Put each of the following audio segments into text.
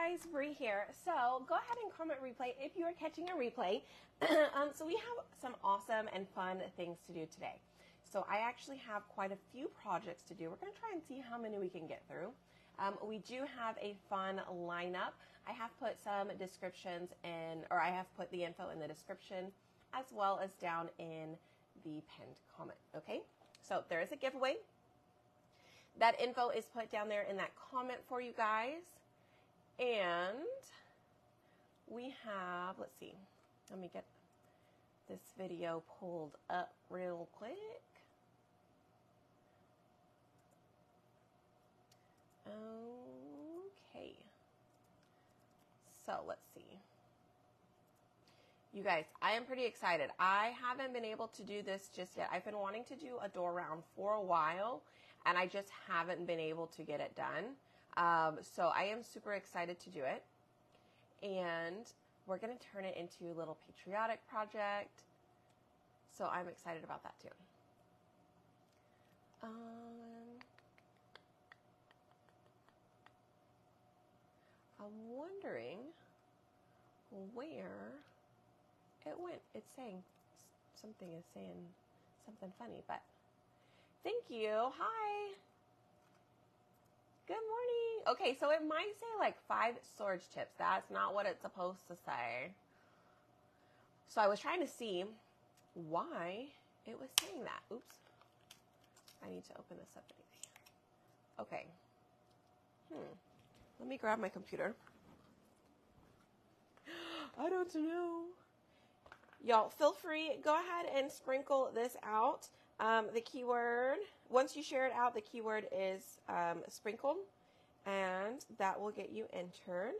guys, Bree here. So go ahead and comment replay if you are catching a replay. So we have some awesome and fun things to do today. So I actually have quite a few projects to do. We're going to try and see how many we can get through. We do have a fun lineup. I have put some descriptions in, or I have put the info in the description as well as down in the pinned comment. Okay, so there is a giveaway. That info is put down there in that comment for you guys. And we have, let's see, let me get this video pulled up real quick. Okay. So let's see. You guys, I am pretty excited. I haven't been able to do this just yet. I've been wanting to do a door round for a while, and I just haven't been able to get it done. So I am super excited to do it. And we're going to turn it into a little patriotic project. So I'm excited about that too. I'm wondering where it went. It's saying something is saying something funny, but thank you. Hi. Good morning. Okay, so it might say like 5 storage tips. That's not what it's supposed to say. So I was trying to see why it was saying that. Oops. I need to open this up anyway. Okay. Let me grab my computer. I don't know. Y'all, feel free. Go ahead and sprinkle this out. The keyword, once you share it out, the keyword is sprinkled, and that will get you entered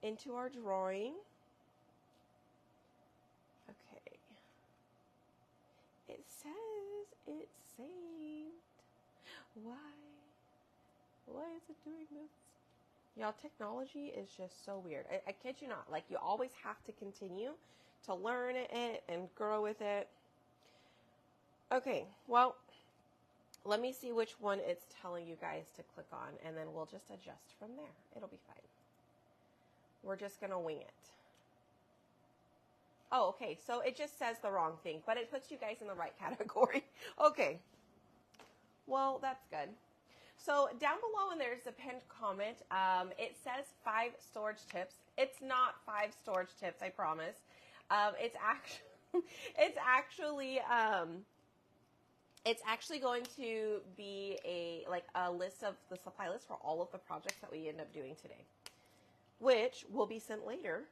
into our drawing. Okay. It says it's saved. Why? Why is it doing this? Y'all, technology is just so weird. I kid you not. Like, you always have to continue to learn it and grow with it. Okay, well, let me see which one it's telling you guys to click on, and then we'll just adjust from there. It'll be fine. We're just going to wing it. Oh, okay, so it just says the wrong thing, but it puts you guys in the right category. Okay, well, that's good. So down below, when there's a pinned comment, it says 5 storage tips. It's not 5 storage tips, I promise. It's actually going to be a list of the supply list for all of the projects that we end up doing today, which will be sent later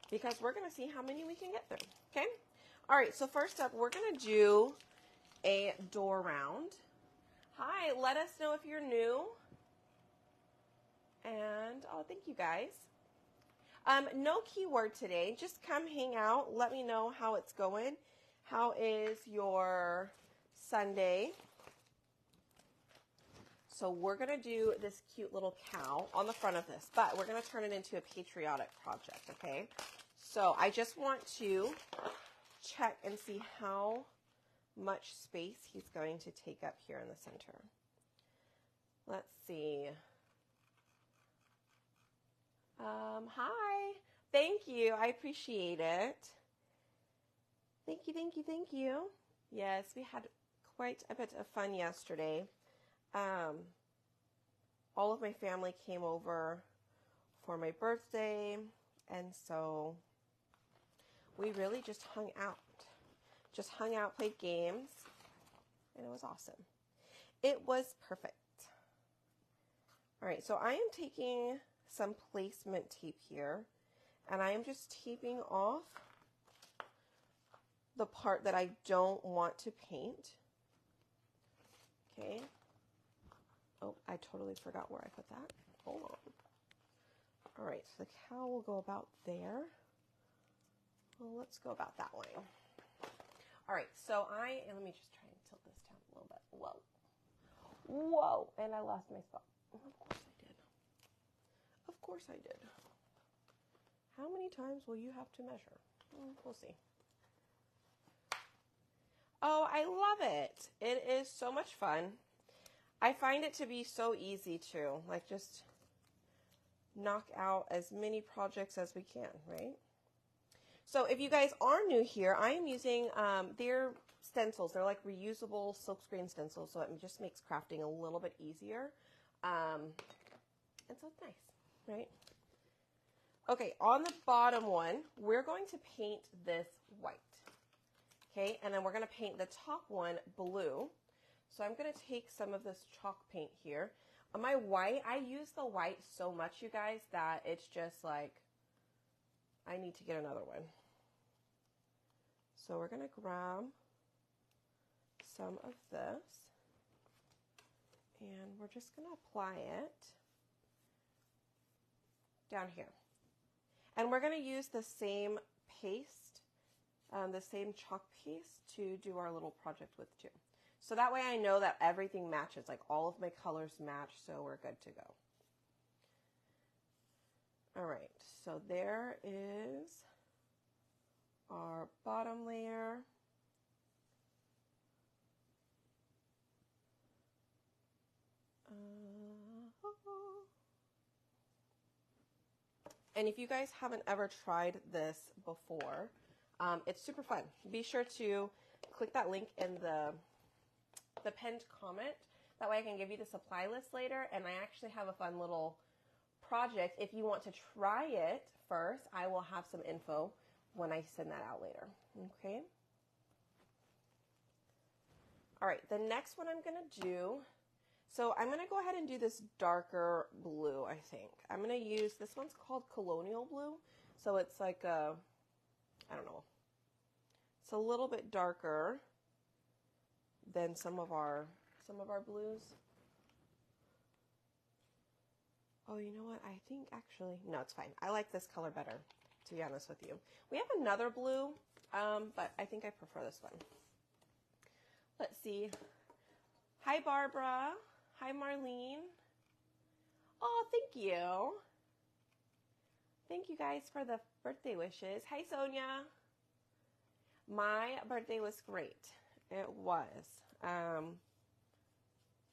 because we're going to see how many we can get through. Okay. All right. So first up, we're going to do a door round. Hi, let us know if you're new. And, oh, thank you guys. No keyword today. Just come hang out. Let me know how it's going. How is your Sunday? So we're going to do this cute little cow on the front of this, but we're going to turn it into a patriotic project, okay? So I just want to check and see how much space he's going to take up here in the center. Let's see. Hi. Thank you. I appreciate it. Thank you, thank you, thank you. Yes, we had quite a bit of fun yesterday. All of my family came over for my birthday, and so we really just hung out. Just hung out, played games, and it was awesome. It was perfect. All right, so I am taking some placement tape here, and I am just taping off the part that I don't want to paint. Okay. Oh, I totally forgot where I put that. Hold on. All right, so the cow will go about there. Well, let's go about that way. All right, so let me just try and tilt this down a little bit. Whoa. Whoa, and I lost my spot. Of course I did. Of course I did. How many times will you have to measure? We'll see. Oh, I love it. It is so much fun. I find it to be so easy too. Like, just knock out as many projects as we can, right? So if you guys are new here, I am using their stencils. They're like reusable silkscreen stencils, so it just makes crafting a little bit easier. And so it's nice, right? Okay, on the bottom one, we're going to paint this white. Okay, and then we're going to paint the top one blue. So I'm going to take some of this chalk paint here. On my white, I use the white so much, you guys, that it's just like, I need to get another one. So we're going to grab some of this, and we're just going to apply it down here. And we're going to use the same paste, the same chalk paste to do our little project with too. So that way I know that everything matches, like all of my colors match, so we're good to go. All right, so there is our bottom layer. And if you guys haven't ever tried this before, it's super fun. Be sure to click that link in the pinned comment. That way I can give you the supply list later, and I actually have a fun little project. If you want to try it first, I will have some info when I send that out later. Okay. All right, the next one I'm going to do, so I'm going to go ahead and do this darker blue, I think. I'm going to use, this one's called Colonial Blue. So it's like a, I don't know, it's a little bit darker than some of our blues. Oh, you know what? I think actually, no, it's fine. I like this color better, to be honest with you. We have another blue, but I think I prefer this one. Let's see. Hi, Barbara. Hi, Marlene. Oh, thank you. Thank you guys for the birthday wishes. Hi, Sonia. My birthday was great. It was.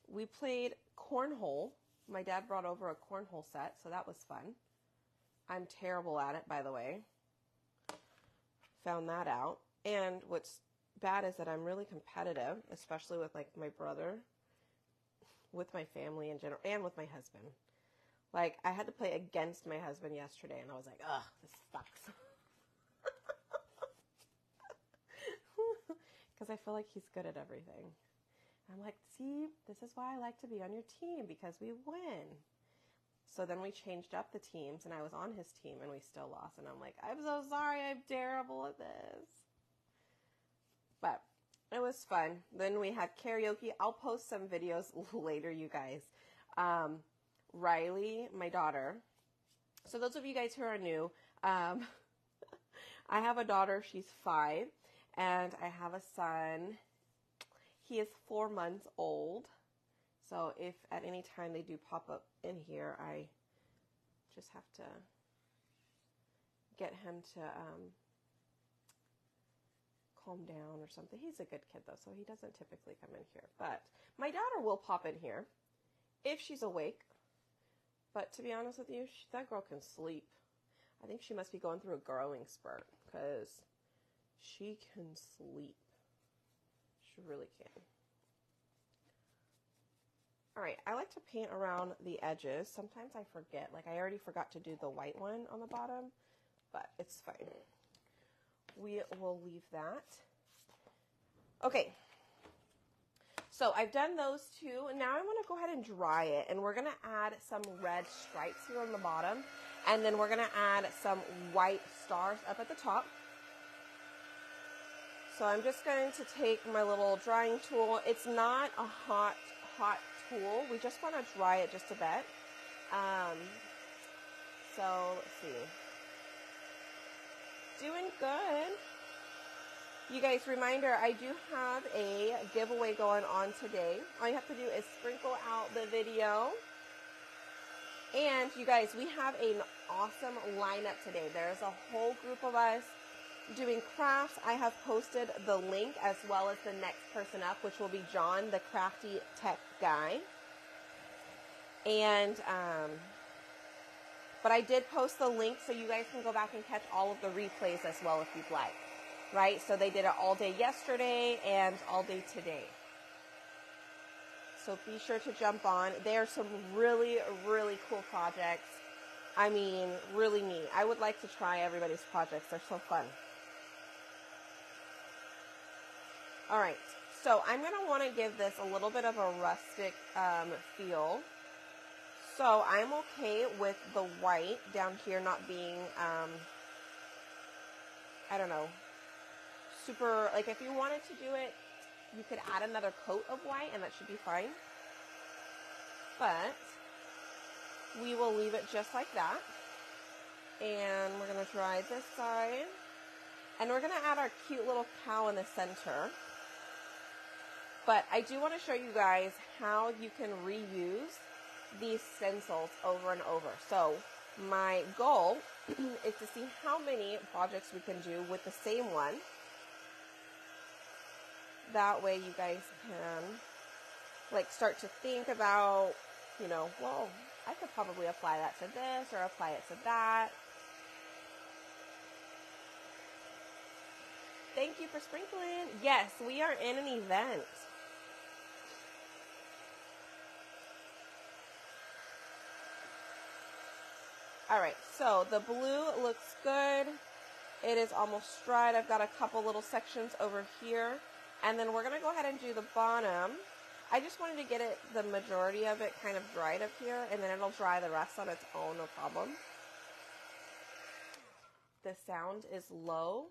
We played cornhole. My dad brought over a cornhole set, so that was fun. I'm terrible at it, by the way. Found that out. And what's bad is that I'm really competitive, especially with like my brother, with my family in general, and with my husband. Like, I had to play against my husband yesterday, and I was like, ugh, this sucks. Because I feel like he's good at everything. I'm like, see, this is why I like to be on your team, because we win. So then we changed up the teams, and I was on his team, and we still lost. And I'm like, I'm so sorry, I'm terrible at this. But it was fun. Then we had karaoke. I'll post some videos later, you guys. Riley, my daughter. So those of you guys who are new, I have a daughter. She's 5. And I have a son. He is 4 months old. So if at any time they do pop up in here, I just have to get him to calm down or something. He's a good kid though, so he doesn't typically come in here. But my daughter will pop in here if she's awake. But to be honest with you, that girl can sleep. I think she must be going through a growing spurt because she can sleep. She really can. All right, I like to paint around the edges. Sometimes I forget. Like, I already forgot to do the white one on the bottom, but it's fine. We will leave that. Okay. So I've done those two. Now I want to go ahead and dry it, and we're going to add some red stripes here on the bottom, and then we're going to add some white stars up at the top. So I'm just going to take my little drying tool. It's not a hot tool. We just want to dry it just a bit. So let's see. Doing good. You guys, reminder, I do have a giveaway going on today. All you have to do is sprinkle out the video. And you guys, we have an awesome lineup today. There's a whole group of us doing crafts. I have posted the link as well as the next person up, which will be John, the Crafty Tech Guy. And But I did post the link so you guys can go back and catch all of the replays as well if you'd like, right? So they did it all day yesterday and all day today. So be sure to jump on. There are some really, really cool projects. I mean, really neat. I would like to try everybody's projects. They're so fun. All right. So I'm going to want to give this a little bit of a rustic feel. So I'm okay with the white down here not being, I don't know, super, like if you wanted to do it, you could add another coat of white and that should be fine. But we will leave it just like that. And we're going to try this side. And we're going to add our cute little cow in the center. But I do want to show you guys how you can reuse these stencils over and over. So my goal is to see how many projects we can do with the same one. That way you guys can like start to think about, you know, well, I could probably apply that to this or apply it to that. Thank you for sprinkling. Yes, we are in an event. All right, so the blue looks good. It is almost dried. I've got a couple little sections over here. And then we're going to go ahead and do the bottom. I just wanted to get it, the majority of it kind of dried up here, and then it'll dry the rest on its own, no problem. The sound is low.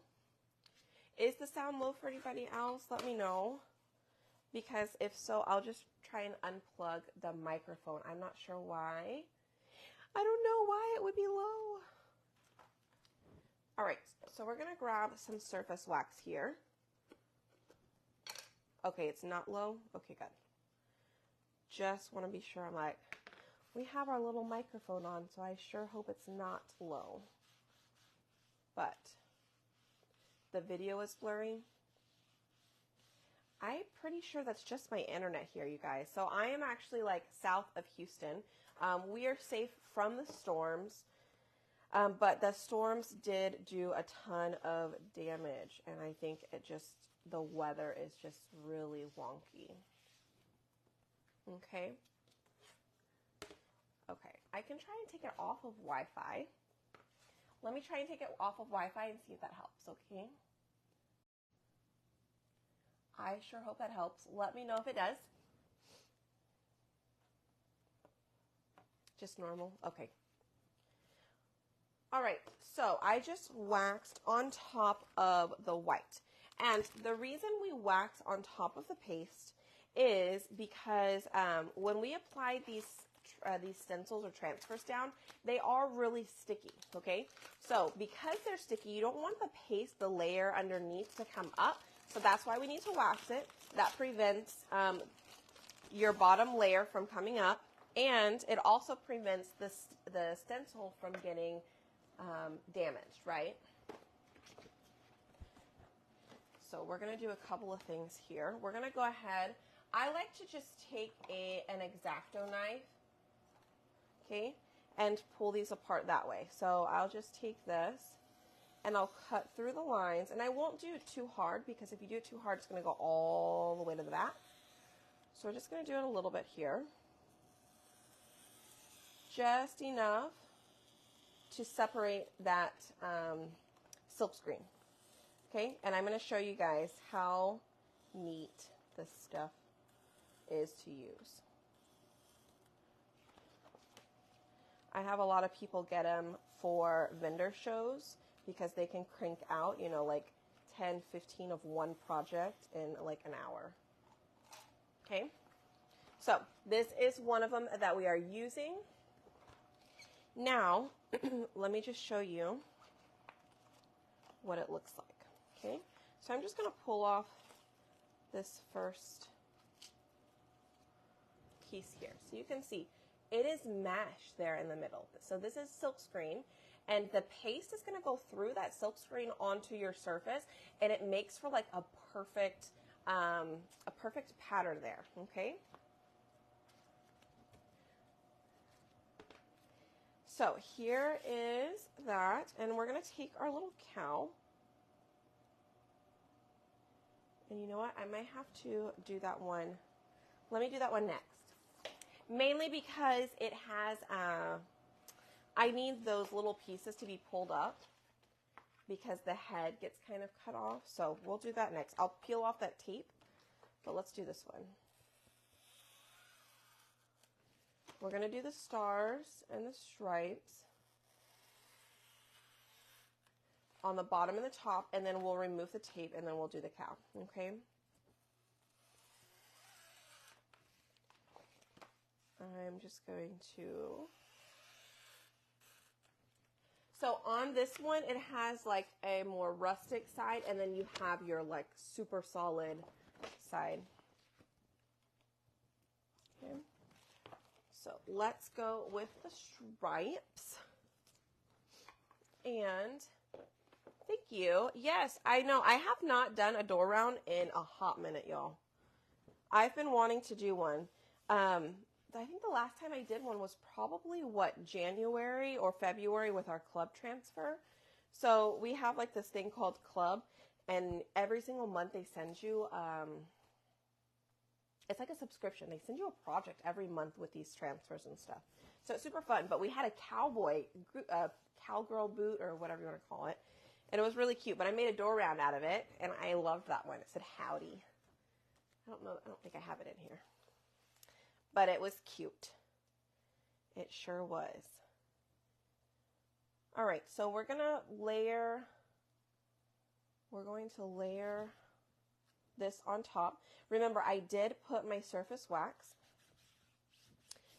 Is the sound low for anybody else? Let me know. Because if so, I'll just try and unplug the microphone. I'm not sure why. I don't know why it would be low. All right, so we're going to grab some surface wax here. Okay, it's not low. Okay, good. Just want to be sure. I'm like, we have our little microphone on, so I sure hope it's not low. But the video is blurry. I'm pretty sure that's just my internet here, you guys. So I am actually like south of Houston. We are safe from the storms, but the storms did do a ton of damage, and I think it just, the weather is just really wonky. Okay. Okay, I can try and take it off of Wi-Fi. Let me try and take it off of Wi-Fi and see if that helps, okay? I sure hope that helps. Let me know if it does. Just normal? Okay. All right, so I just waxed on top of the white. And the reason we wax on top of the paste is because when we apply these stencils or transfers down, they are really sticky, okay? So because they're sticky, you don't want the paste, the layer underneath to come up. So that's why we need to wax it. That prevents your bottom layer from coming up. And it also prevents the stencil from getting damaged, right? So we're going to do a couple of things here. We're going to go ahead. I like to just take an X-Acto knife, okay, and pull these apart that way. So I'll just take this and I'll cut through the lines. And I won't do it too hard because if you do it too hard, it's going to go all the way to the back. So we're just going to do it a little bit here. Just enough to separate that silk screen. Okay, and I'm going to show you guys how neat this stuff is to use. I have a lot of people get them for vendor shows because they can crank out, you know, like 10, 15 of one project in like an hour. Okay, so this is one of them that we are using. Now, let me just show you what it looks like. Okay, so I'm just going to pull off this first piece here. So you can see it is mesh there in the middle. So this is silk screen, and the paste is going to go through that silk screen onto your surface, and it makes for like a perfect pattern there. Okay. So here is that, and we're going to take our little cow. And you know what? I might have to do that one. Let me do that one next. Mainly because it has, I need those little pieces to be pulled up because the head gets kind of cut off. So we'll do that next. I'll peel off that tape, but let's do this one. We're going to do the stars and the stripes on the bottom and the top, and then we'll remove the tape, and then we'll do the cow, okay? I'm just going to... So on this one, it has like a more rustic side, and then you have your like super solid side. Okay. So let's go with the stripes. And thank you. Yes, I know. I have not done a door round in a hot minute, y'all. I've been wanting to do one. I think the last time I did one was probably, January or February with our club transfer. So we have like this thing called Club, and every single month they send you, it's like a subscription. They send you a project every month with these transfers and stuff. So it's super fun. But we had a cowgirl boot or whatever you want to call it. And it was really cute. But I made a door round out of it, and I loved that one. It said howdy. I don't think I have it in here. But it was cute. It sure was. All right, so we're going to layer this on top. Remember, I did put my surface wax.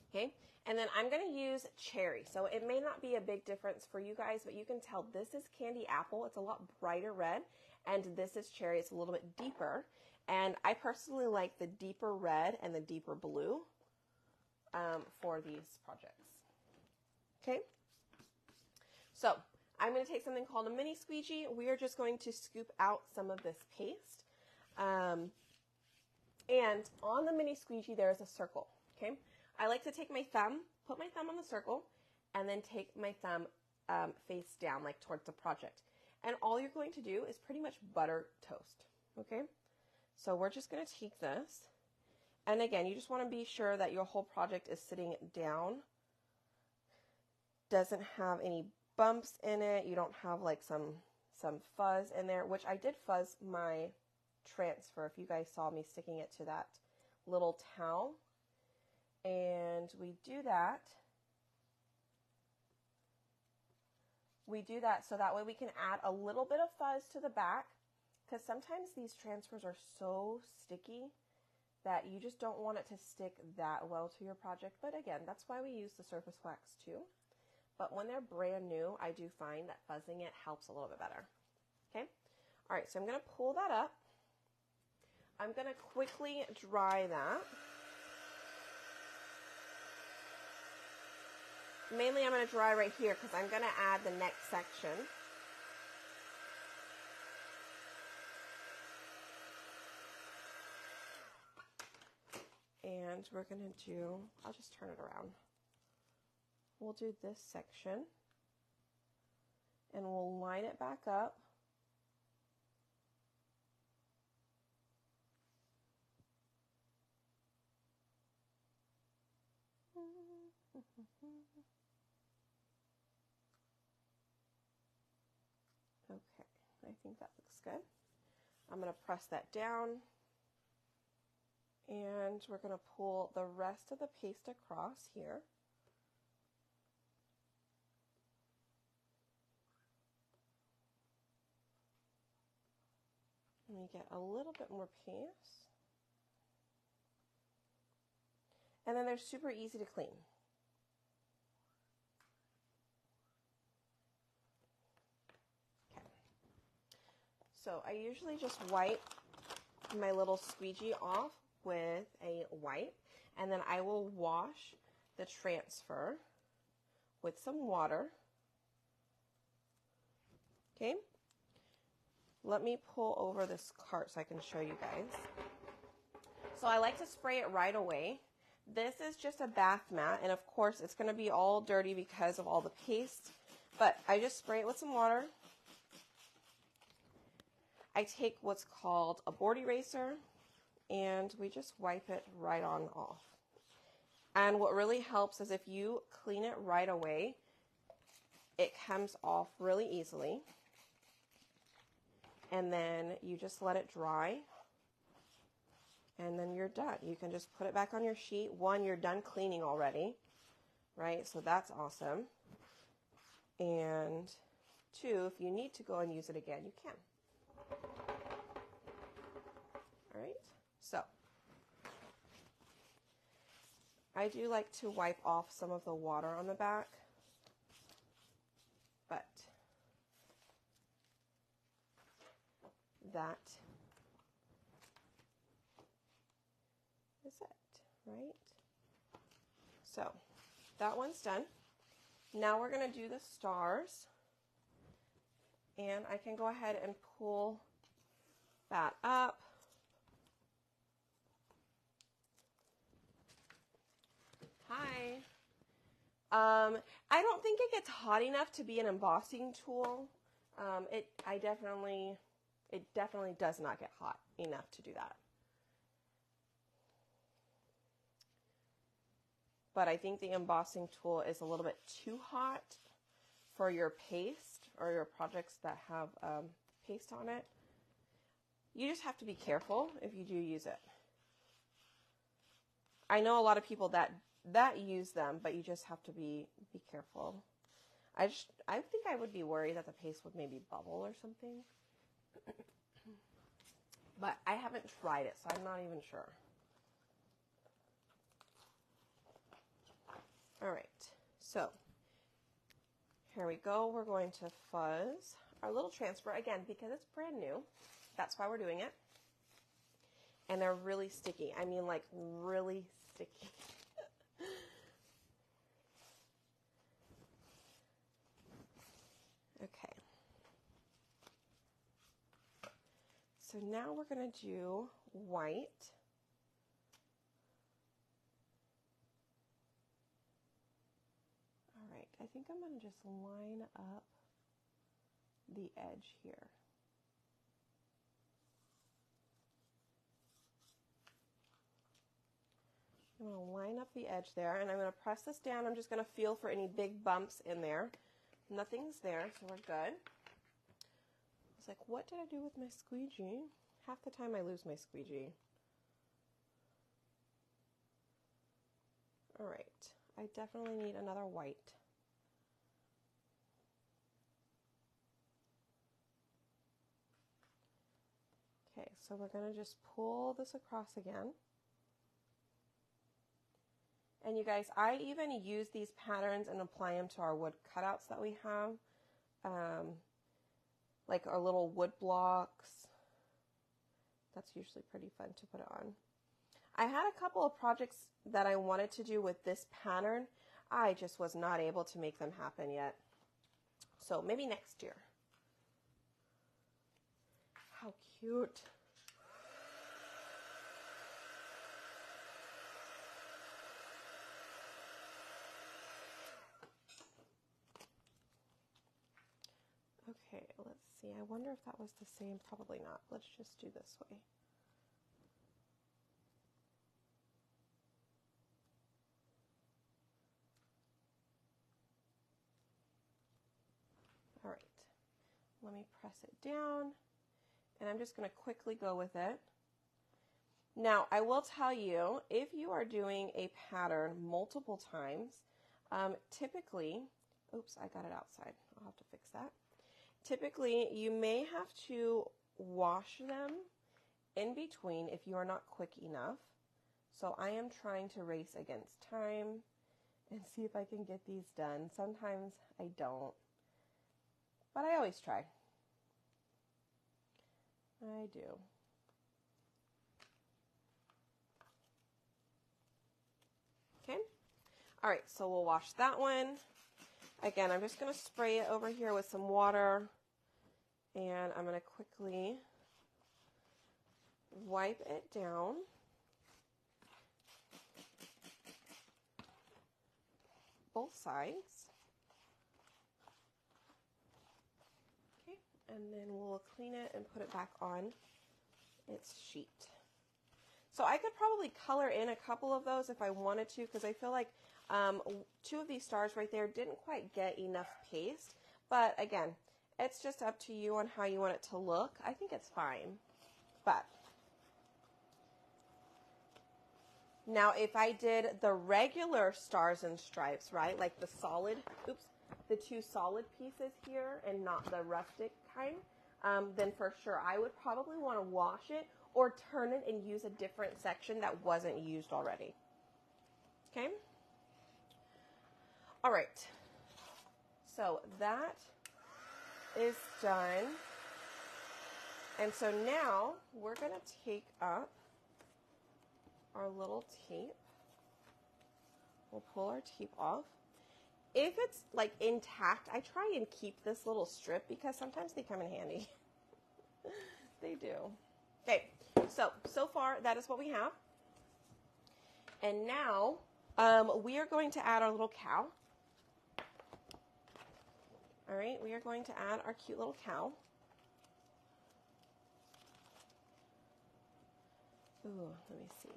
Okay, and then I'm going to use cherry. So it may not be a big difference for you guys, but you can tell this is candy apple. It's a lot brighter red, and this is cherry. It's a little bit deeper. And I personally like the deeper red and the deeper blue for these projects. Okay, so I'm going to take something called a mini squeegee. We are just going to scoop out some of this paste. And on the mini squeegee, there is a circle. Okay, I like to take my thumb, put my thumb on the circle, and then take my thumb face down, like towards the project. And all you're going to do is pretty much butter toast. Okay, so we're just going to take this. And again, you just want to be sure that your whole project is sitting down, doesn't have any bumps in it. You don't have like some fuzz in there, which I did fuzz my transfer if you guys saw me sticking it to that little towel. And we do that so that way we can add a little bit of fuzz to the back, because sometimes these transfers are so sticky that you just don't want it to stick that well to your project. But again, that's why we use the surface wax too. But when they're brand new, I do find that fuzzing it helps a little bit better. Okay? All right, so I'm going to pull that up. I'm going to quickly dry that. Mainly I'm going to dry right here because I'm going to add the next section. And we're going to do, I'll just turn it around. We'll do this section and we'll line it back up. Okay, I think that looks good. I'm going to press that down. And we're going to pull the rest of the paste across here. And we get a little bit more paste. And then they're super easy to clean. Okay. So I usually just wipe my little squeegee off with a wipe, and then I will wash the transfer with some water. Okay, let me pull over this cart so I can show you guys. So I like to spray it right away. This is just a bath mat, and of course it's going to be all dirty because of all the paste, but I just spray it with some water. I take what's called a board eraser, and we just wipe it right on off. And what really helps is if you clean it right away, it comes off really easily. And then you just let it dry, and then you're done. You can just put it back on your sheet. One, you're done cleaning already, right? So that's awesome. And two, if you need to go and use it again, you can. All right, so I do like to wipe off some of the water on the back, but that is it, right? So that one's done. Now we're going to do the stars, and I can go ahead and pull that up. Hi. I don't think it gets hot enough to be an embossing tool. It definitely does not get hot enough to do that. But I think the embossing tool is a little bit too hot for your paste or your projects that have paste on it. You just have to be careful if you do use it. I know a lot of people that use them, but you just have to be careful. I think I would be worried that the paste would maybe bubble or something. But I haven't tried it, so I'm not even sure. All right, so here we go. We're going to fuzz our little transfer again because it's brand new. That's why we're doing it. And they're really sticky. I mean, like really sticky. Okay. So now we're going to do white. All right, I think I'm going to just line up the edge here. I'm going to line up the edge there, and I'm going to press this down. I'm just going to feel for any big bumps in there. Nothing's there, so we're good. I was like, what did I do with my squeegee? Half the time I lose my squeegee. All right, I definitely need another white. Okay, so we're going to just pull this across again. And you guys, I even use these patterns and apply them to our wood cutouts that we have. Like our little wood blocks. That's usually pretty fun to put on. I had a couple of projects that I wanted to do with this pattern. I just was not able to make them happen yet. So maybe next year. How cute. Okay, let's see. I wonder if that was the same. Probably not. Let's just do this way. All right. Let me press it down, and I'm just going to quickly go with it. Now, I will tell you, if you are doing a pattern multiple times, typically, oops, I got it outside. I'll have to fix that. Typically, you may have to wash them in between if you are not quick enough. So I am trying to race against time and see if I can get these done. Sometimes I don't, but I always try. I do. Okay. All right, so we'll wash that one. Again, I'm just going to spray it over here with some water, and I'm going to quickly wipe it down. both sides. Okay, and then we'll clean it and put it back on its sheet. So I could probably color in a couple of those if I wanted to, because I feel like two of these stars right there didn't quite get enough paste. But again, it's just up to you on how you want it to look. I think it's fine. But now if I did the regular stars and stripes, right, like the solid, the two solid pieces here and not the rustic kind, then for sure I would probably want to wash it or turn it and use a different section that wasn't used already. Okay? All right. So that is done. And so now we're going to take up our little tape. We'll pull our tape off. If it's like intact, I try and keep this little strip because sometimes they come in handy. They do. Okay, so far that is what we have. And now we are going to add our little cow. All right, we are going to add our cute little cow. Ooh, let me see.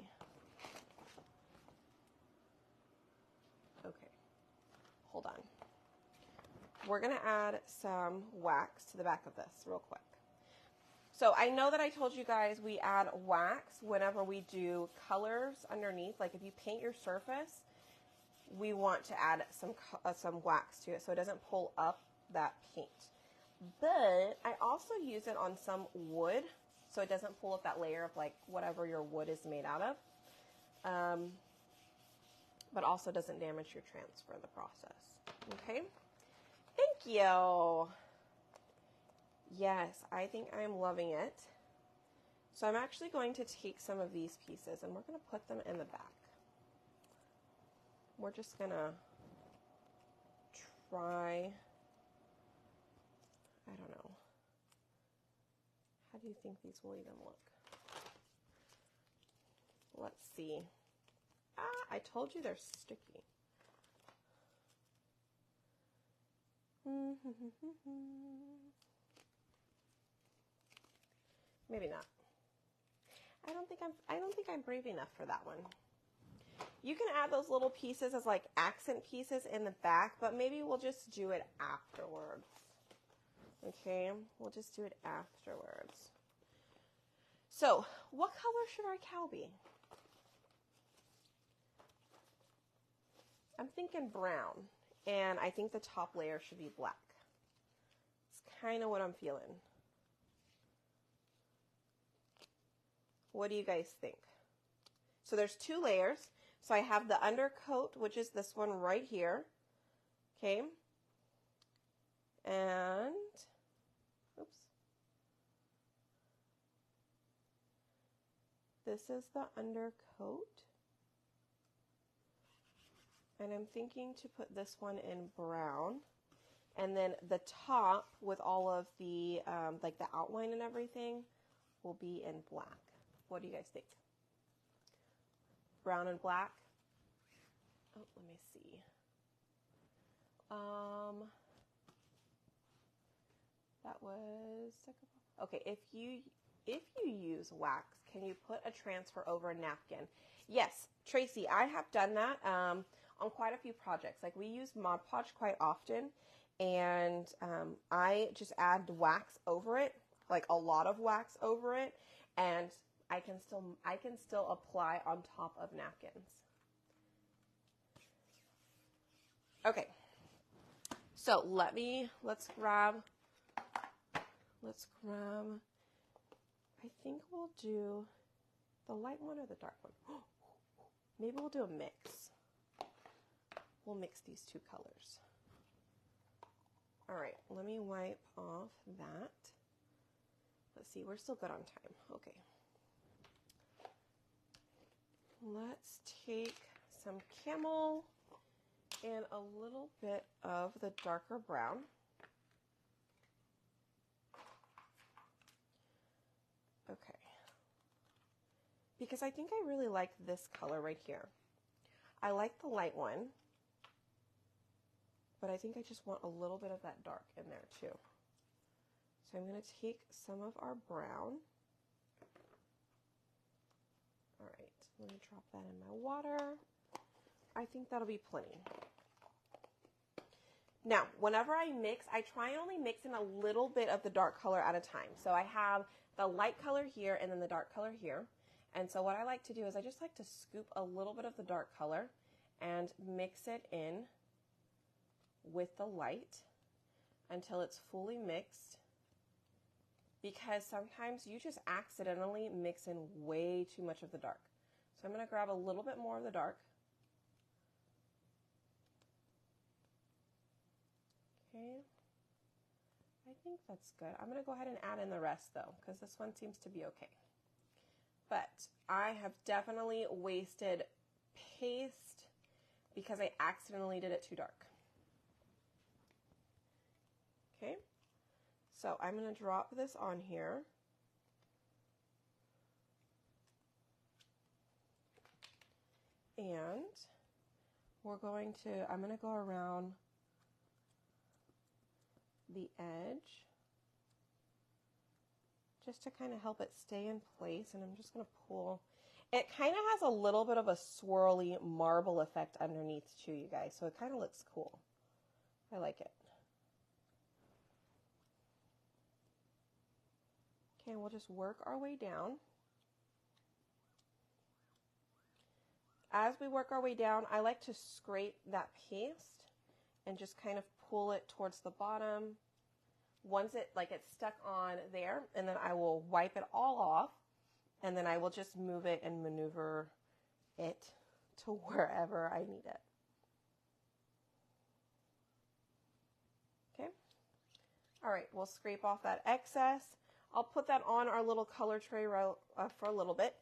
Okay, hold on. We're gonna add some wax to the back of this real quick. So I know that I told you guys we add wax whenever we do colors underneath. Like if you paint your surface, we want to add some wax to it so it doesn't pull up that paint. But I also use it on some wood so it doesn't pull up that layer of like whatever your wood is made out of. But also doesn't damage your transfer in the process. Okay? Thank you. Yes, I think I'm loving it. So I'm actually going to take some of these pieces and we're going to put them in the back. We're just going to try, I don't know. How do you think these will even look? Let's see. I told you they're sticky. Maybe not. I don't think I'm brave enough for that one. You can add those little pieces as like accent pieces in the back, but maybe we'll just do it afterwards. Okay, we'll just do it afterwards. So, what color should our cow be? I'm thinking brown, and I think the top layer should be black. It's kind of what I'm feeling. What do you guys think? So there's two layers. So I have the undercoat, which is this one right here. Okay. And, oops. This is the undercoat. And I'm thinking to put this one in brown. And then the top with all of the, like the outline and everything will be in black. What do you guys think? Brown and black? Oh, let me see. That was, okay, if you use wax, can you put a transfer over a napkin? Yes, Tracy, I have done that on quite a few projects. Like we use Mod Podge quite often, and I just add wax over it, like a lot of wax over it, and I can still apply on top of napkins. Okay, so let's grab, I think we'll do the light one or the dark one. Maybe we'll do a mix. We'll mix these two colors. All right, let me wipe off that. Let's see, we're still good on time. Okay. Let's take some camel and a little bit of the darker brown. Okay. Because I think I really like this color right here. I like the light one. but I think I just want a little bit of that dark in there too. So I'm going to take some of our brown. All right, let me drop that in my water. I think that'll be plenty. Now, whenever I mix, I try and only mix in a little bit of the dark color at a time. So I have the light color here and then the dark color here. And so what I like to do is I just like to scoop a little bit of the dark color and mix it in with the light until it's fully mixed, because sometimes you just accidentally mix in way too much of the dark. So I'm going to grab a little bit more of the dark. Okay, I think that's good. I'm going to go ahead and add in the rest though, because this one seems to be okay. But I have definitely wasted paste because I accidentally did it too dark. Okay, so I'm going to drop this on here. And I'm going to go around the edge just to kind of help it stay in place, and I'm just going to pull. It kind of has a little bit of a swirly marble effect underneath too, you guys, so it kind of looks cool. I like it. Okay, and we'll just work our way down. As we work our way down, I like to scrape that paste and just kind of pull it towards the bottom. Once it's stuck on there, and then I will wipe it all off, and then I will just move it and maneuver it to wherever I need it. Okay. All right, we'll scrape off that excess. I'll put that on our little color tray for a little bit,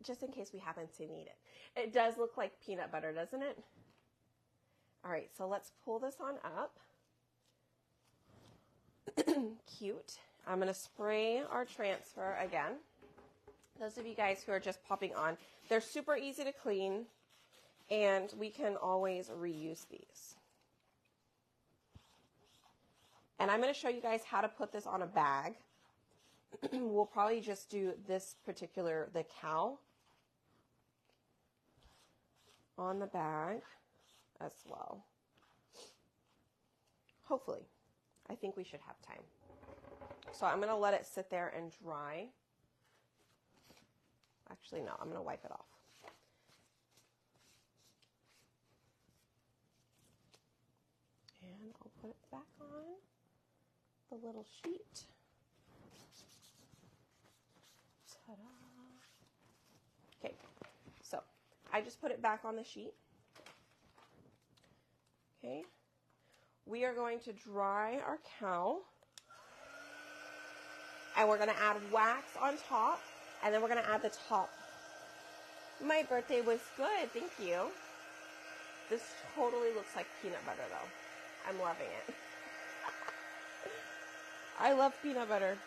just in case we happen to need it. It does look like peanut butter, doesn't it? All right, so let's pull this on up. Cute. I'm going to spray our transfer again. Those of you guys who are just popping on, they're super easy to clean, and we can always reuse these. And I'm going to show you guys how to put this on a bag. We'll probably just do this particular, the cow, on the bag as well. Hopefully. I think we should have time. So I'm going to let it sit there and dry. Actually, no, I'm going to wipe it off. And I'll put it back on the little sheet. Ta-da! Okay, so I just put it back on the sheet. Okay. We are going to dry our cow, and we're going to add wax on top, and then we're going to add the top. My birthday was good, thank you. This totally looks like peanut butter though. I'm loving it. I love peanut butter.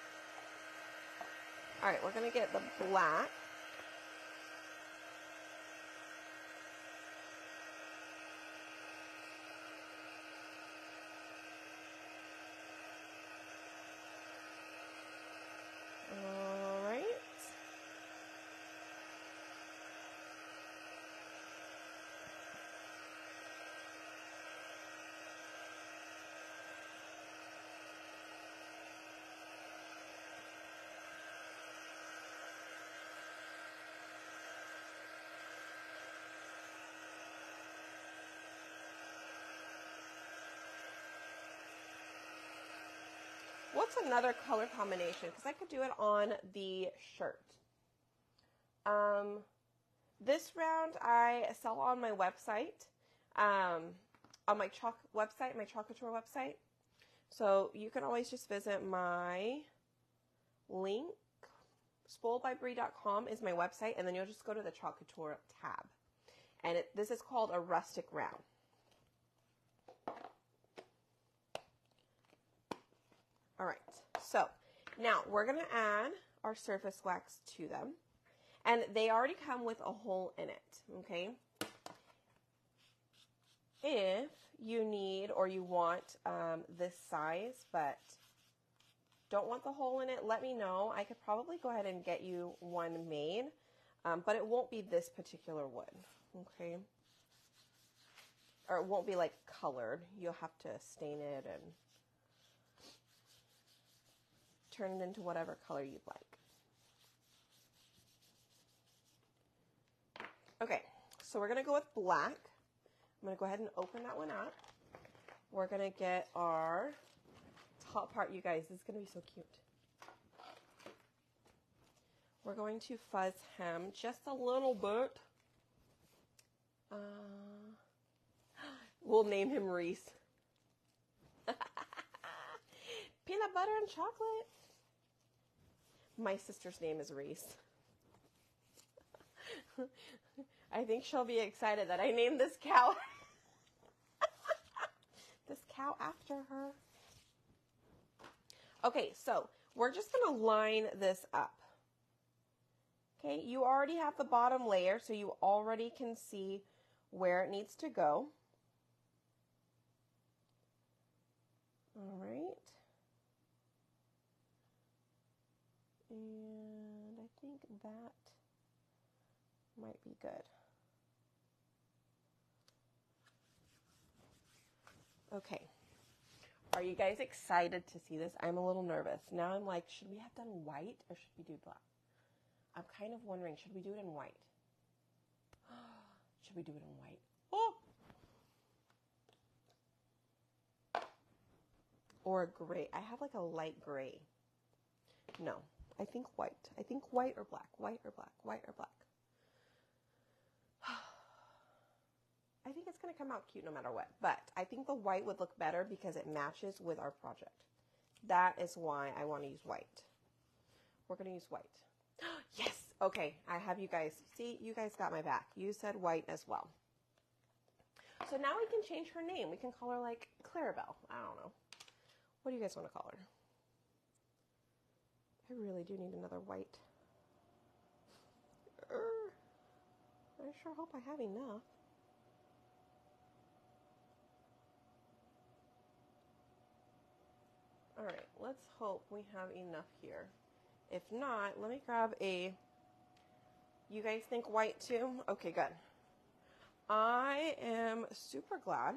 All right, we're going to get the black. What's another color combination? Because I could do it on the shirt. This round I sell on my website, on my website, my Choc Couture website. So you can always just visit my link. SpoiledByBrie.com is my website, and then you'll just go to the Choc Couture tab. And this is called a rustic round. All right, so now we're going to add our surface wax to them, and they already come with a hole in it, okay? If you need or you want this size, but don't want the hole in it, let me know. I could probably go ahead and get you one made, but it won't be this particular wood, okay? Or it won't be like colored. You'll have to stain it and turn it into whatever color you'd like. Okay, so we're gonna go with black. I'm gonna go ahead and open that one up. We're gonna get our top part, you guys. This is gonna be so cute. We're going to fuzz hem just a little bit. We'll name him Reese. Peanut butter and chocolate. My sister's name is Reese. I think she'll be excited that I named this cow. This cow after her. Okay, so we're just going to line this up. Okay, you already have the bottom layer, so you already can see where it needs to go. All right. And I think that might be good. Okay. Are you guys excited to see this? I'm a little nervous. Now I'm like, should we have done white or should we do black? I'm kind of wondering, should we do it in white? Should we do it in white? Oh! Or a gray. I have like a light gray. No, I think white. I think white or black. White or black. White or black. I think it's going to come out cute no matter what. But I think the white would look better because it matches with our project. That is why I want to use white. We're going to use white. Yes! Okay, I have you guys. See, you guys got my back. You said white as well. So now we can change her name. We can call her like Clarabelle. I don't know. What do you guys want to call her? I really do need another white. I sure hope I have enough. All right, let's hope we have enough here. If not, let me grab a... You guys think white too? Okay, good. I am super glad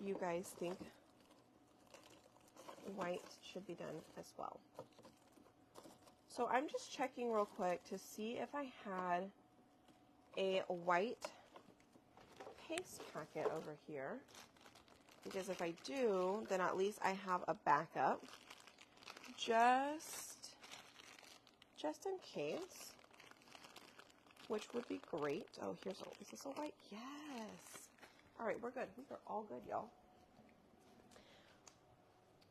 you guys think white should be done as well. So I'm just checking real quick to see if I had a white paste packet over here. Because if I do, then at least I have a backup. Just in case. Which would be great. Oh, is this a white? Yes. All right, we're good. We are all good, y'all.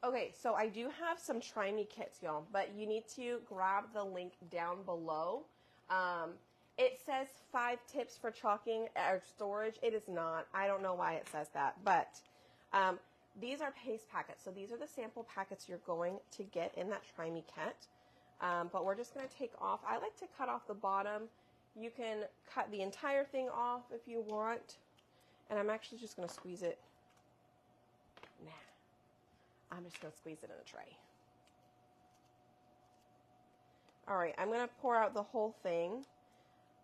Okay, so I do have some Try Me kits, y'all, but you need to grab the link down below. It says 5 tips for chalking or storage. It is not. I don't know why it says that, but these are paste packets. So these are the sample packets you're going to get in that Try Me kit. But we're just going to take off. I like to cut off the bottom. You can cut the entire thing off if you want. And I'm actually just going to squeeze it. Nah. I'm just going to squeeze it in a tray. All right, I'm going to pour out the whole thing.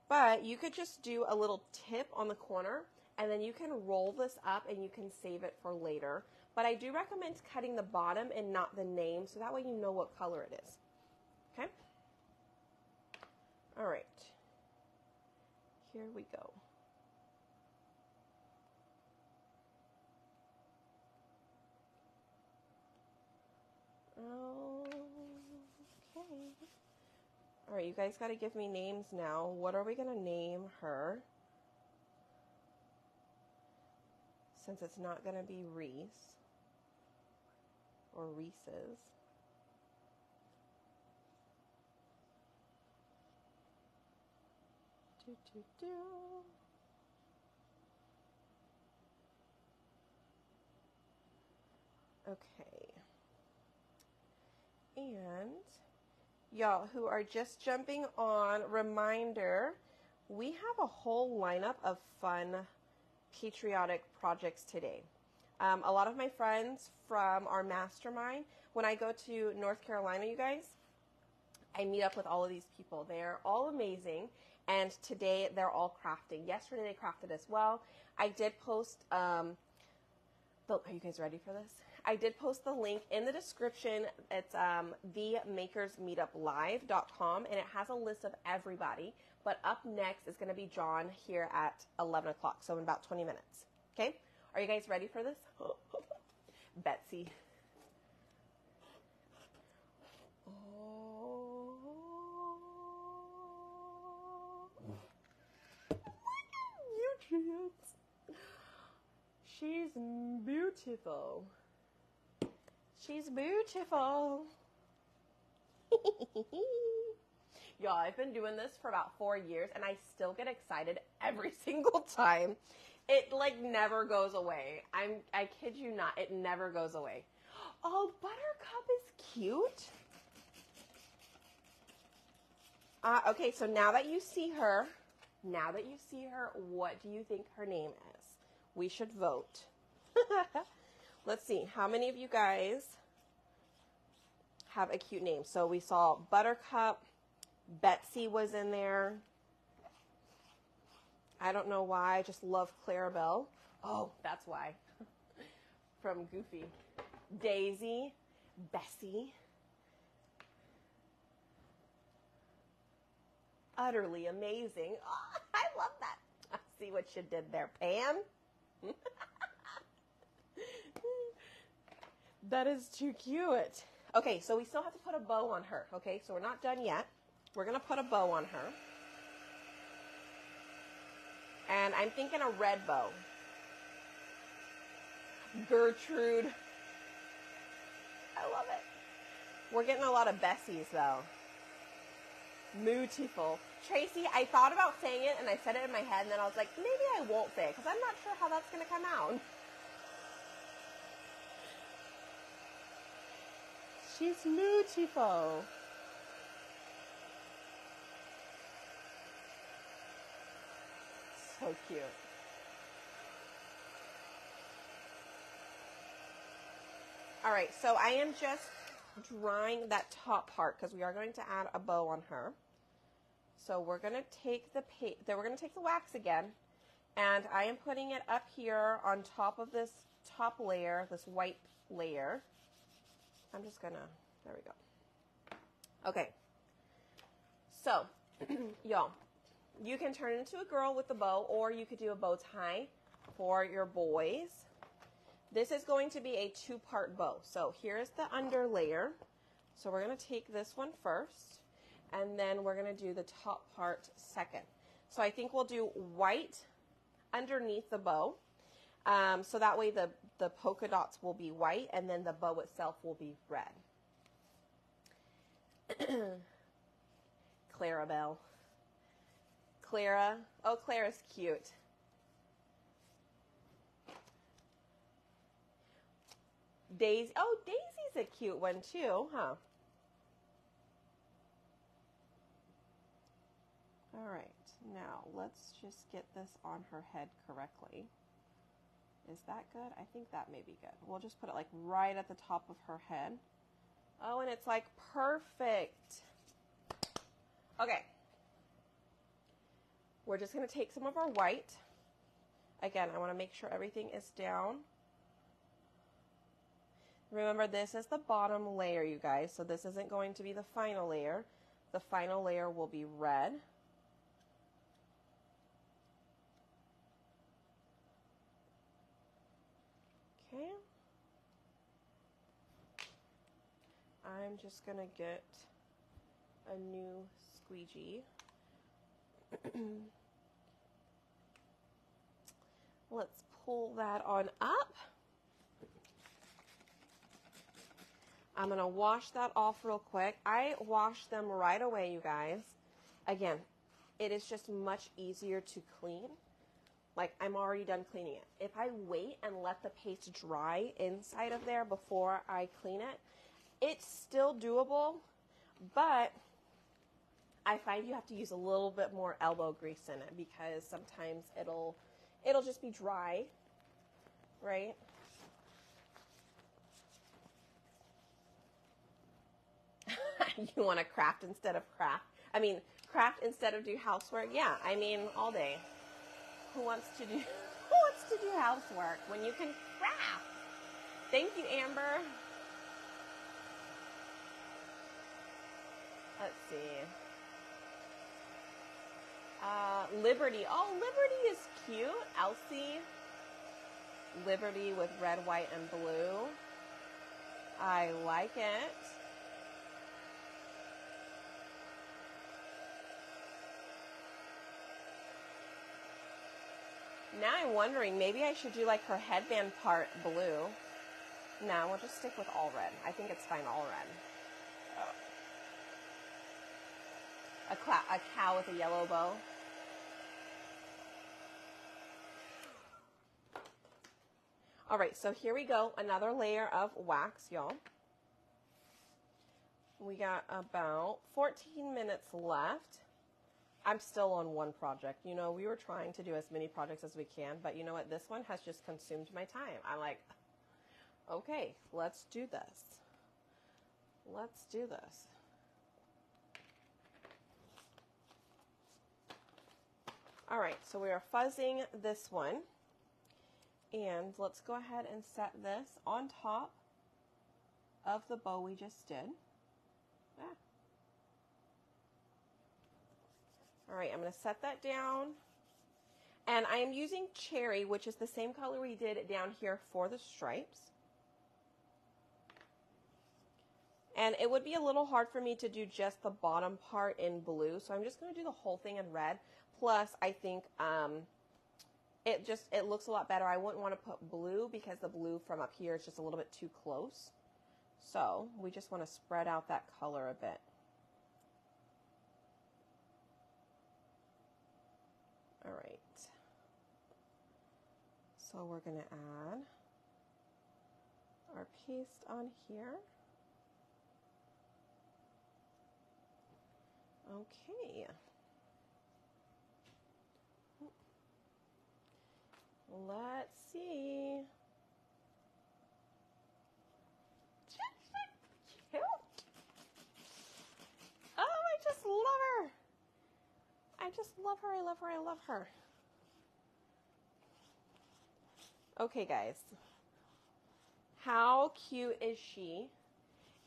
But you could just do a little tip on the corner, and then you can roll this up and you can save it for later. But I do recommend cutting the bottom and not the name, so that way you know what color it is. Okay? All right. Here we go. Okay. All right, you guys got to give me names now. What are we going to name her? Since it's not going to be Reese or Reese's. Okay. And y'all who are just jumping on, reminder, we have a whole lineup of fun patriotic projects today. A lot of my friends from our mastermind, when I go to North Carolina, you guys, I meet up with all of these people. They're all amazing, and today they're all crafting. Yesterday they crafted as well. I did post, are you guys ready for this? I did post the link in the description. It's themakersmeetuplive.com, and it has a list of everybody. But up next is going to be John here at 11 o'clock, so in about 20 minutes. Okay? Are you guys ready for this? Betsy. Oh. Nutrients. She's beautiful. She's beautiful. Y'all, I've been doing this for about 4 years, and I still get excited every single time. It, like, never goes away. I kid you not. It never goes away. Oh, Buttercup is cute. Okay, so now that you see her, what do you think her name is? We should vote. Let's see. How many of you guys have a cute name? So we saw Buttercup. Betsy was in there. I don't know why. I just love Clarabelle. Oh, that's why. From Goofy. Daisy. Bessie. Utterly amazing. Oh, I love that. I see what you did there, Pam. That is too cute. Okay, so we still have to put a bow on her. Okay, so we're not done yet. We're going to put a bow on her. And I'm thinking a red bow. Gertrude. I love it. We're getting a lot of Bessies, though. Beautiful. Tracy, I thought about saying it, and I said it in my head, and then I was like, maybe I won't say it, because I'm not sure how that's going to come out. She's beautiful. So cute. All right, so I am just drying that top part because we are going to add a bow on her. So we're going to take we're going to take the wax again, and I am putting it up here on top of this top layer, this white layer. I'm just gonna, there we go. Okay. So, y'all, you can turn into a girl with the bow, or you could do a bow tie for your boys. This is going to be a two-part bow. So here's the under layer. So we're going to take this one first, and then we're going to do the top part second. So I think we'll do white underneath the bow. So that way the polka dots will be white, and then the bow itself will be red. Clarabelle. Clara. Oh, Clara's cute. Daisy. Oh, Daisy's a cute one too, huh? All right, now let's just get this on her head correctly. Is that good? I think that may be good. We'll just put it like right at the top of her head. Oh, and it's like perfect. Okay. We're just going to take some of our white. Again, I want to make sure everything is down. Remember, this is the bottom layer, you guys, so this isn't going to be the final layer. The final layer will be red. Okay. I'm just going to get a new squeegee. Let's pull that on up. I'm going to wash that off real quick. I wash them right away, you guys. Again, it is just much easier to clean. Like, I'm already done cleaning it. If I wait and let the paste dry inside of there before I clean it, it's still doable, but I find you have to use a little bit more elbow grease in it because sometimes it'll just be dry, right? You want to craft instead of craft? I mean, craft instead of do housework? Yeah, I mean, all day. Who wants to do housework when you can craft? Thank you, Amber. Let's see. Liberty. Oh, Liberty is cute. Elsie. Liberty with red, white, and blue. I like it. Now I'm wondering, maybe I should do like her headband part blue. No, we'll just stick with all red. I think it's fine all red. A cow with a yellow bow. All right, so here we go. Another layer of wax, y'all. We got about 14 minutes left. I'm still on one project. You know, we were trying to do as many projects as we can, but you know what? This one has just consumed my time. I'm like, okay, let's do this. Let's do this. All right, so we are fuzzing this one. And let's go ahead and set this on top of the bow we just did. All right, I'm going to set that down. And I am using cherry, which is the same color we did down here for the stripes. And it would be a little hard for me to do just the bottom part in blue, so I'm just going to do the whole thing in red. Plus, I think it looks a lot better. I wouldn't want to put blue because the blue from up here is just a little bit too close. So we just want to spread out that color a bit. All right. So we're going to add our paste on here. Okay. Let's see. Cute. Oh, I just love her. I just love her. I love her. I love her. Okay, guys. How cute is she?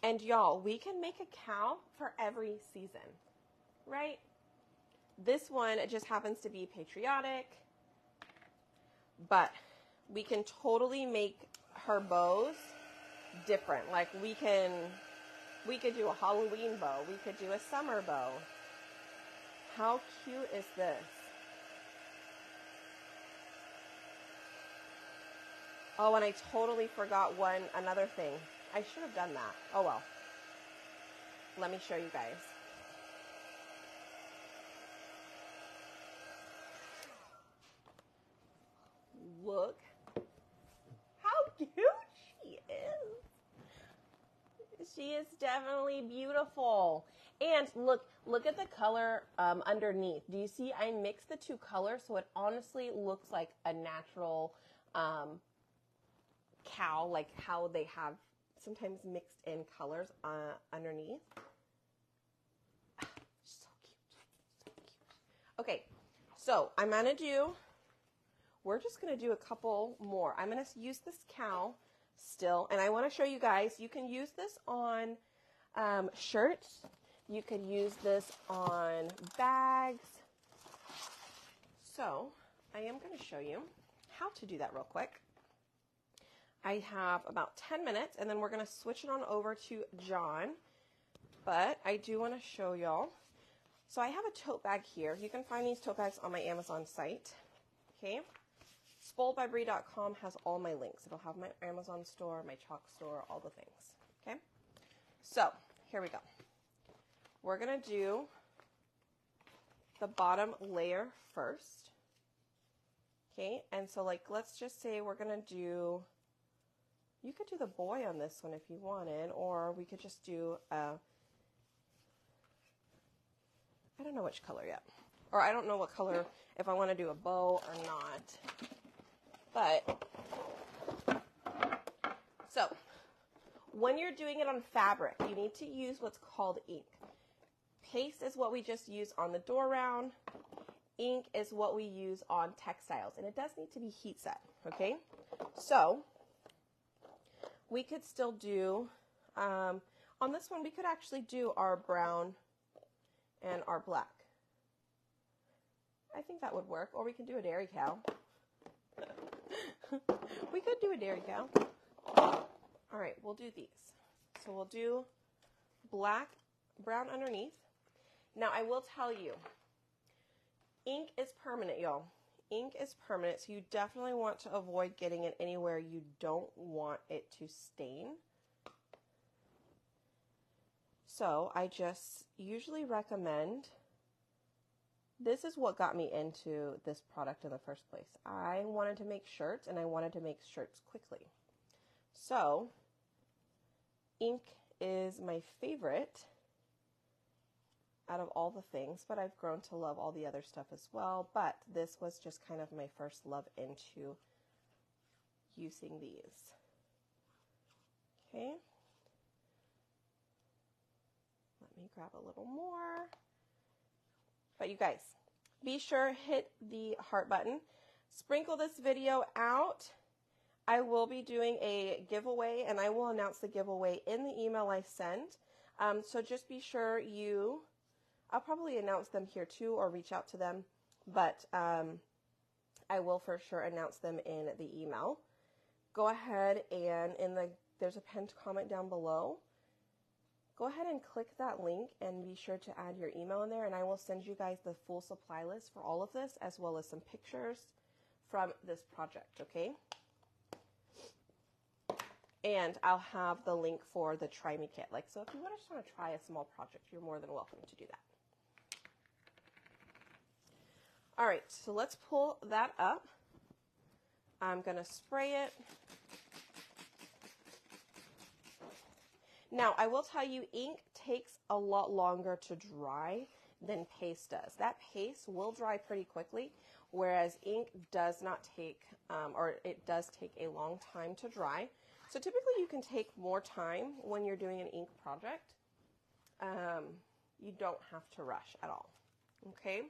And y'all, we can make a cow for every season, right? This one, it just happens to be patriotic. But we can totally make her bows different. Like we could do a Halloween bow. We could do a summer bow. How cute is this? Oh, and I totally forgot another thing. I should have done that. Oh well. Let me show you guys. Look how cute she is. She is definitely beautiful. And look at the color underneath. Do you see I mixed the two colors so it honestly looks like a natural cow, like how they have sometimes mixed in colors underneath. So cute. So cute. Okay, so we're just going to do a couple more. I'm going to use this cow still, and I want to show you guys, you can use this on shirts. You could use this on bags. So I am going to show you how to do that real quick. I have about 10 minutes, and then we're going to switch it on over to John. But I do want to show y'all. So I have a tote bag here. You can find these tote bags on my Amazon site. Okay. SpoiledbyBrie.com has all my links. It'll have my Amazon store, my chalk store, all the things. Okay. So here we go. We're going to do the bottom layer first. Okay. And so like, let's just say we're going to do, you could do the boy on this one if you wanted, or we could just do I don't know which color yet. or I don't know what color, if I want to do a bow or not. But, so, when you're doing it on fabric, you need to use what's called ink. Paste is what we just used on the door round. Ink is what we use on textiles, and it does need to be heat set, okay? So, we could still do, on this one, we could actually do our brown and our black. I think that would work, or we can do a dairy cow. We could do a dairy cow. All right, we'll do these. So we'll do black, brown underneath. Now, I will tell you, ink is permanent, y'all. Ink is permanent, so you definitely want to avoid getting it anywhere you don't want it to stain. So I just usually recommend, this is what got me into this product in the first place. I wanted to make shirts, and I wanted to make shirts quickly. So ink is my favorite out of all the things, but I've grown to love all the other stuff as well. But this was just kind of my first love into using these. Okay. Let me grab a little more. But you guys, be sure hit the heart button. Sprinkle this video out. I will be doing a giveaway, and I will announce the giveaway in the email I send. So just be sure I'll probably announce them here too, or reach out to them, but I will for sure announce them in the email. Go ahead and there's a pinned comment down below. Go ahead and click that link and be sure to add your email in there, and I will send you guys the full supply list for all of this, as well as some pictures from this project, okay? And I'll have the link for the Try Me kit. So if you just want to try a small project, you're more than welcome to do that. All right, so let's pull that up. I'm going to spray it. Now, I will tell you, ink takes a lot longer to dry than paste does. That paste will dry pretty quickly, whereas ink does not take, or it does take a long time to dry. So typically you can take more time when you're doing an ink project. You don't have to rush at all, okay?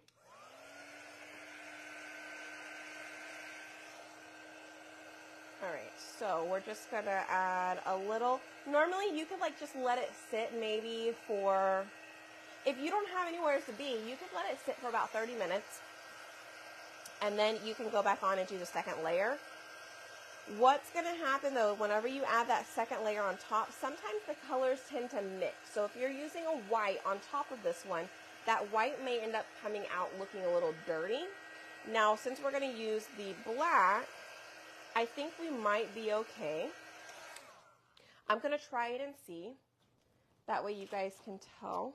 All right, so we're just gonna add a little. Normally you could just let it sit maybe for, if you don't have anywhere to be, you could let it sit for about 30 minutes. And then you can go back on and do the second layer. What's gonna happen though, whenever you add that second layer on top, sometimes the colors tend to mix. So if you're using a white on top of this one, that white may end up coming out looking a little dirty. Now, since we're gonna use the black, I think we might be okay. I'm going to try it and see. That way you guys can tell.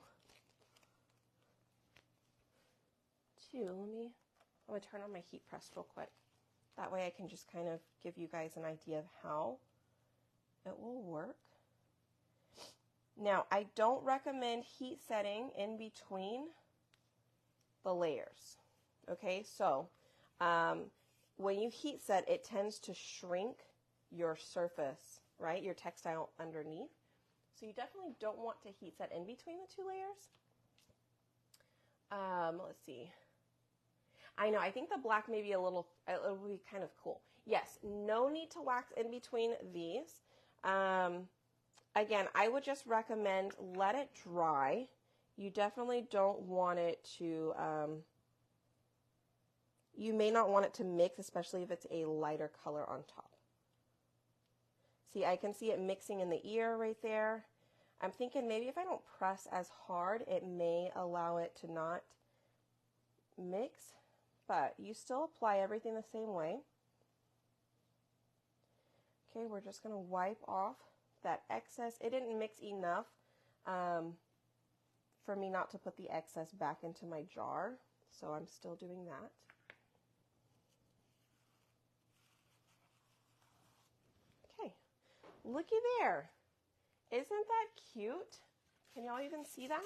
I'm going to turn on my heat press real quick. That way I can just kind of give you guys an idea of how it will work. Now, I don't recommend heat setting in between the layers. Okay, so when you heat set, it tends to shrink your surface, right? Your textile underneath. So you definitely don't want to heat set in between the two layers. Let's see. I know, I think the black may be it will be kind of cool. Yes, no need to wax in between these. Again, I would just recommend let it dry. You definitely don't want it to, you may not want it to mix, especially if it's a lighter color on top. See, I can see it mixing in the ear right there. I'm thinking maybe if I don't press as hard, it may allow it to not mix, but you still apply everything the same way. Okay, we're just going to wipe off that excess. It didn't mix enough for me not to put the excess back into my jar, so I'm still doing that. Looky there. Isn't that cute? Can y'all even see that?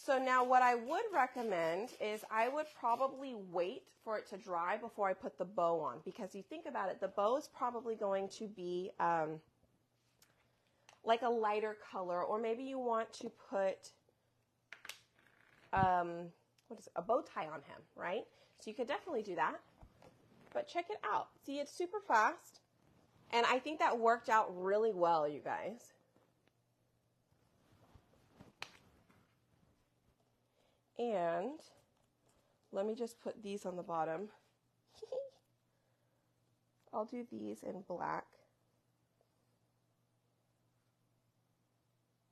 So now what I would recommend is I would probably wait for it to dry before I put the bow on, because you think about it, the bow is probably going to be like a lighter color, or maybe you want to put a bow tie on him, right? So you could definitely do that. But check it out. See, it's super fast. And I think that worked out really well, you guys. And let me just put these on the bottom. I'll do these in black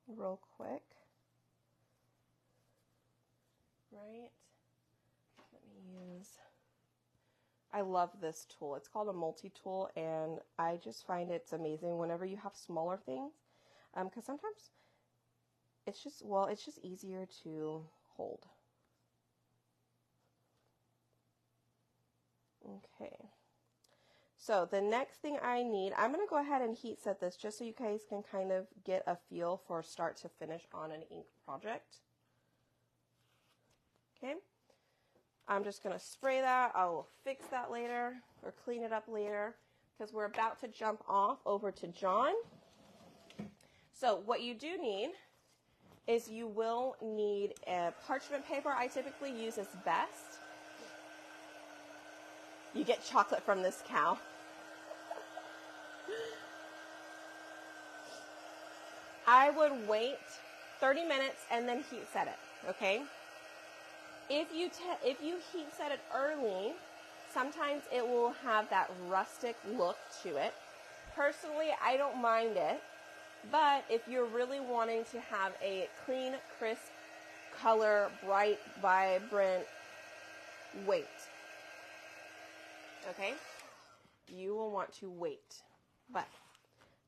real quick. Right? Let me use, I love this tool. It's called a multi-tool, and I just find it's amazing whenever you have smaller things, because sometimes it's just easier to hold. Okay. So the next thing I need, I'm going to go ahead and heat set this just so you guys can kind of get a feel for start to finish on an ink project. Okay. I'm just going to spray that. I will fix that later or clean it up later because we're about to jump off over to John. So what you do need is you will need a parchment paper. I typically use this best. You get chocolate from this cow. I would wait 30 minutes and then heat set it, okay? If you heat set it early, sometimes it will have that rustic look to it. Personally, I don't mind it, but if you're really wanting to have a clean, crisp color, bright, vibrant, wait. Okay? You will want to wait, but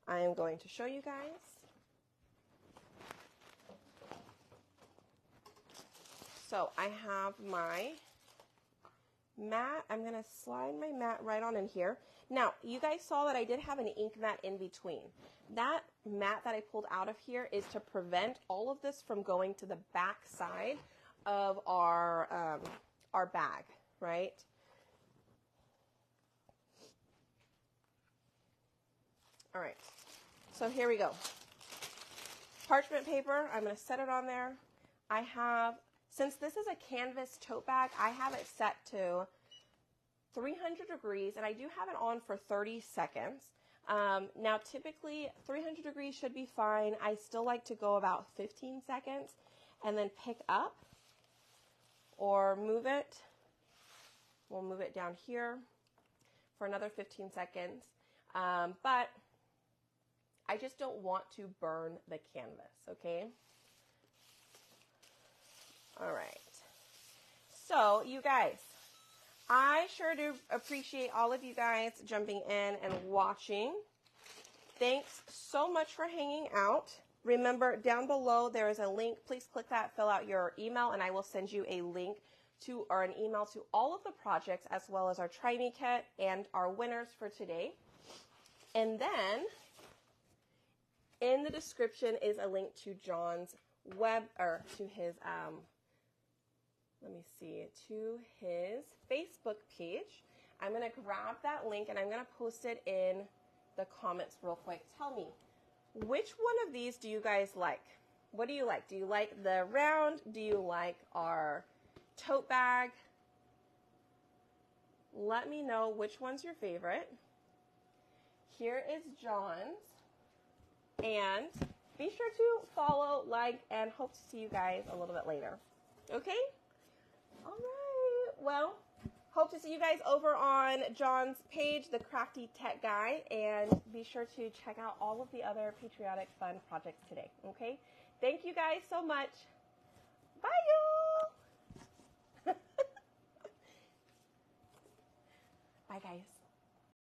I am going to show you guys. So I have my mat. I'm going to slide my mat right on in here. Now, you guys saw that I did have an ink mat in between. That mat that I pulled out of here is to prevent all of this from going to the back side of our bag, right? All right, so here we go. Parchment paper, I'm going to set it on there. I have, since this is a canvas tote bag, I have it set to 300 degrees, and I do have it on for 30 seconds. Now, typically, 300 degrees should be fine. I still like to go about 15 seconds and then pick up or move it. We'll move it down here for another 15 seconds. But I just don't want to burn the canvas, okay? All right. So, you guys, I sure do appreciate all of you guys jumping in and watching. Thanks so much for hanging out. Remember, down below there is a link. Please click that, fill out your email, and I will send you a link to, or an email to all of the projects, as well as our Try Me kit and our winners for today. And then in the description is a link to John's to his, let me see, to his Facebook page. I'm going to grab that link and I'm going to post it in the comments real quick. Tell me, which one of these do you guys like? What do you like? Do you like the round? Do you like our tote bag? Let me know which one's your favorite. Here is John's. And be sure to follow, like, and hope to see you guys a little bit later. Okay? All right. Well, hope to see you guys over on John's page, the Crafty Tech Guy, and be sure to check out all of the other patriotic fun projects today. Okay? Thank you guys so much. Bye, y'all. Bye, guys.